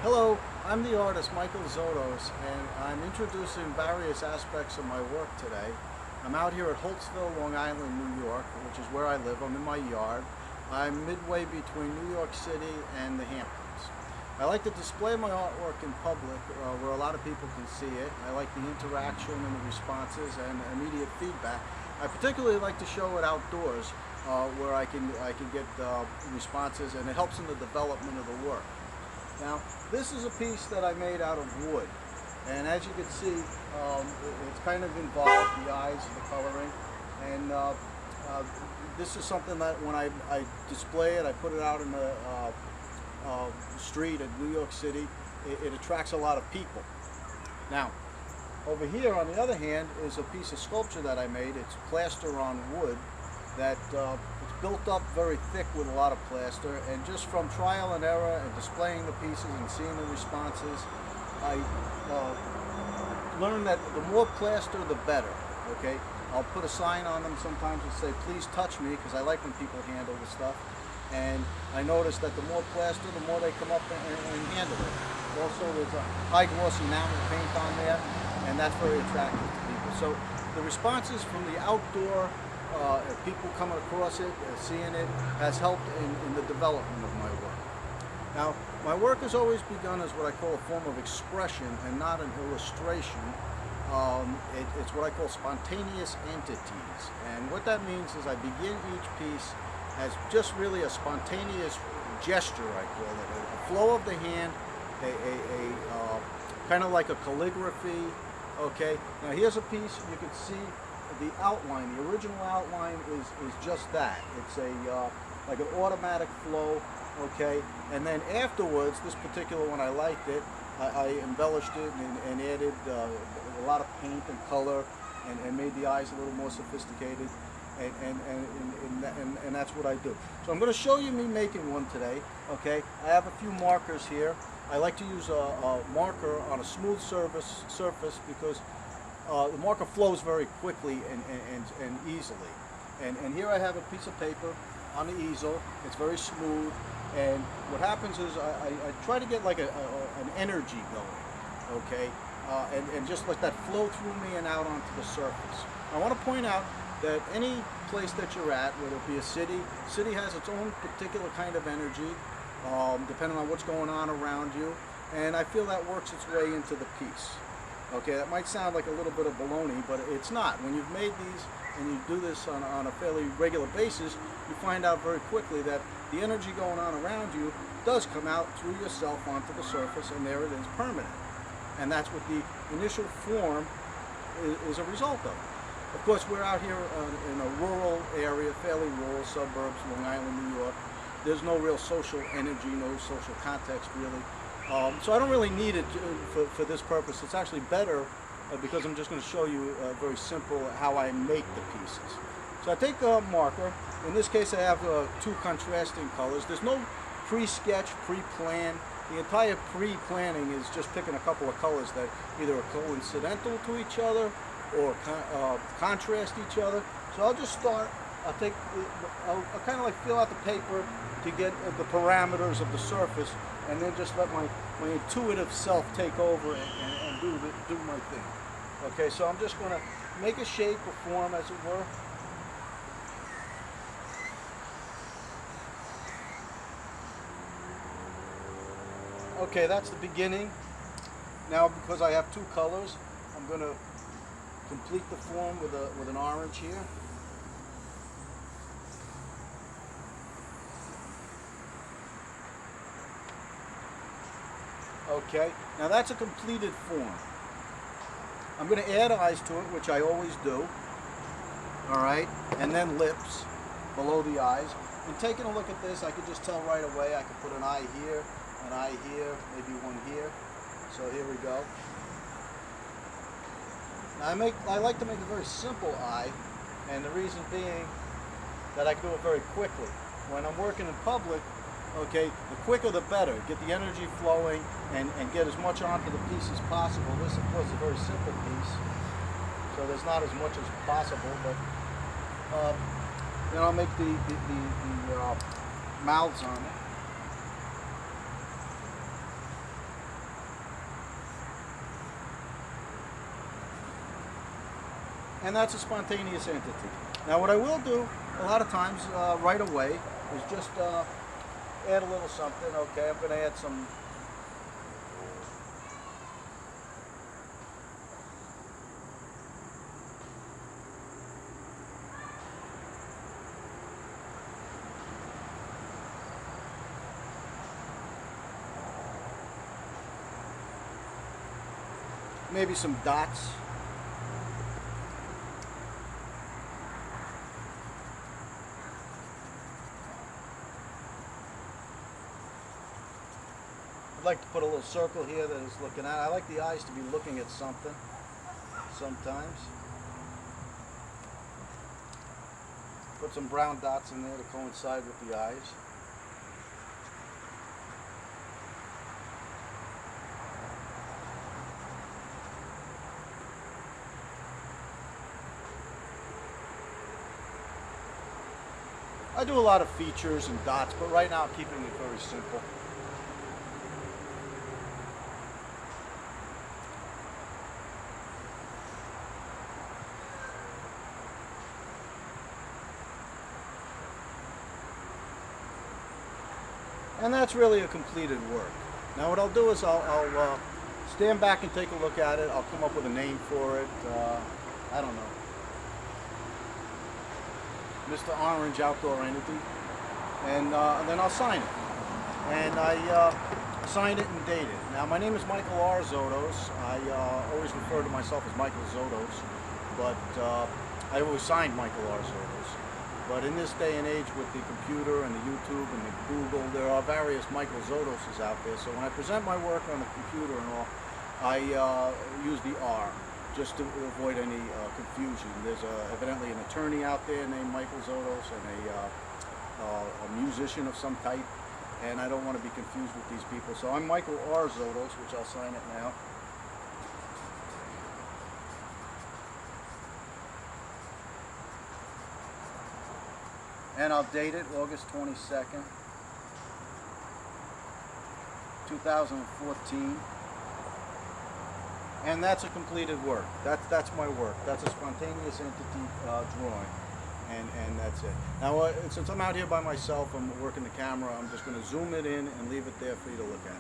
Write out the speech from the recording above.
Hello, I'm the artist Michael Zotos, and I'm introducing various aspects of my work today. I'm out here at Holtsville, Long Island, New York, which is where I live. I'm in my yard. I'm midway between New York City and the Hamptons. I like to display my artwork in public where a lot of people can see it. I like the interaction and the responses and immediate feedback. I particularly like to show it outdoors where I can get responses, and it helps in the development of the work. Now, this is a piece that I made out of wood, and as you can see, it's kind of involved, the eyes, the coloring, and this is something that when I display it, I put it out in the street in New York City, it attracts a lot of people. Now, over here, on the other hand, is a piece of sculpture that I made. It's plaster on wood that it's built up very thick with a lot of plaster, and just from trial and error and displaying the pieces and seeing the responses, I learned that the more plaster the better. Okay, I'll put a sign on them sometimes and say please touch me, because I like when people handle the stuff, and I noticed that the more plaster, the more they come up and handle it. Also, there's a high glossy enamel paint on there, and that's very attractive to people. So the responses from the outdoor people coming across it, seeing it, has helped in the development of my work. Now, my work has always begun as what I call a form of expression and not an illustration. It's what I call spontaneous entities. And what that means is I begin each piece as just really a spontaneous gesture, I call it. A flow of the hand, kind of like a calligraphy. Okay, now here's a piece you can see. The outline, the original outline is just that. It's a like an automatic flow, okay? And then afterwards, this particular one, I liked it. I embellished it and added a lot of paint and color, and made the eyes a little more sophisticated, and that's what I do. So I'm going to show you me making one today, okay? I have a few markers here. I like to use a marker on a smooth surface because the marker flows very quickly and easily. And here I have a piece of paper on the easel. It's very smooth. And what happens is I try to get like an energy going, okay? And just let that flow through me and out onto the surface. I want to point out that any place that you're at, whether it be a city has its own particular kind of energy, depending on what's going on around you. And I feel that works its way into the piece. Okay, that might sound like a little bit of baloney, but it's not. When you've made these and you do this on a fairly regular basis, you find out very quickly that the energy going on around you does come out through yourself onto the surface, and there it is, permanent. And that's what the initial form is a result of. Of course, we're out here in a rural area, fairly rural suburbs, Long Island, New York. There's no real social energy, no social context really. So I don't really need it for this purpose. It's actually better because I'm just going to show you very simple how I make the pieces. So I take a marker. In this case I have two contrasting colors. There's no pre-sketch, pre-plan. The entire pre-planning is just picking a couple of colors that either are coincidental to each other or contrast each other. So I'll just start. I'll kind of like fill out the paper to get the parameters of the surface, and then just let my intuitive self take over and do my thing. Okay, so I'm just going to make a shape or form, as it were. Okay, that's the beginning. Now, because I have two colors, I'm going to complete the form with an orange here. Okay, now that's a completed form. I'm going to add eyes to it, which I always do. All right, and then lips below the eyes. And taking a look at this, I could just tell right away. I could put an eye here, maybe one here. So here we go. Now I like to make a very simple eye, and the reason being that I can do it very quickly. When I'm working in public, okay, the quicker the better. Get the energy flowing and get as much onto the piece as possible. This, of course, is a very simple piece, so there's not as much as possible, but then I'll make the mouths on it. and that's a spontaneous entity. Now what I will do a lot of times right away is just add a little something. Okay, I'm going to add some maybe some dots. I'd like to put a little circle here that is looking at. I like the eyes to be looking at something sometimes. Put some brown dots in there to coincide with the eyes. I do a lot of features and dots, but right now I'm keeping it very simple. And that's really a completed work. Now what I'll do is I'll stand back and take a look at it. I'll come up with a name for it. I don't know. Mr. Orange Outdoor Entity, and then I'll sign it. And I sign it and date it. Now my name is Michael R. Zotos. I always refer to myself as Michael Zotos, but I always signed Michael R. Zotos. But in this day and age with the computer and the YouTube and the Google, there are various Michael Zotoses out there. So when I present my work on the computer and all, I use the R, just to avoid any confusion. There's evidently an attorney out there named Michael Zotos and a musician of some type, and I don't want to be confused with these people. So I'm Michael R. Zotos, which I'll sign it now. And I'll date it August 22nd, 2014. And that's a completed work. That's my work. That's a spontaneous entity drawing, and that's it. Now, since I'm out here by myself, I'm working the camera. I'm just going to zoom it in and leave it there for you to look at.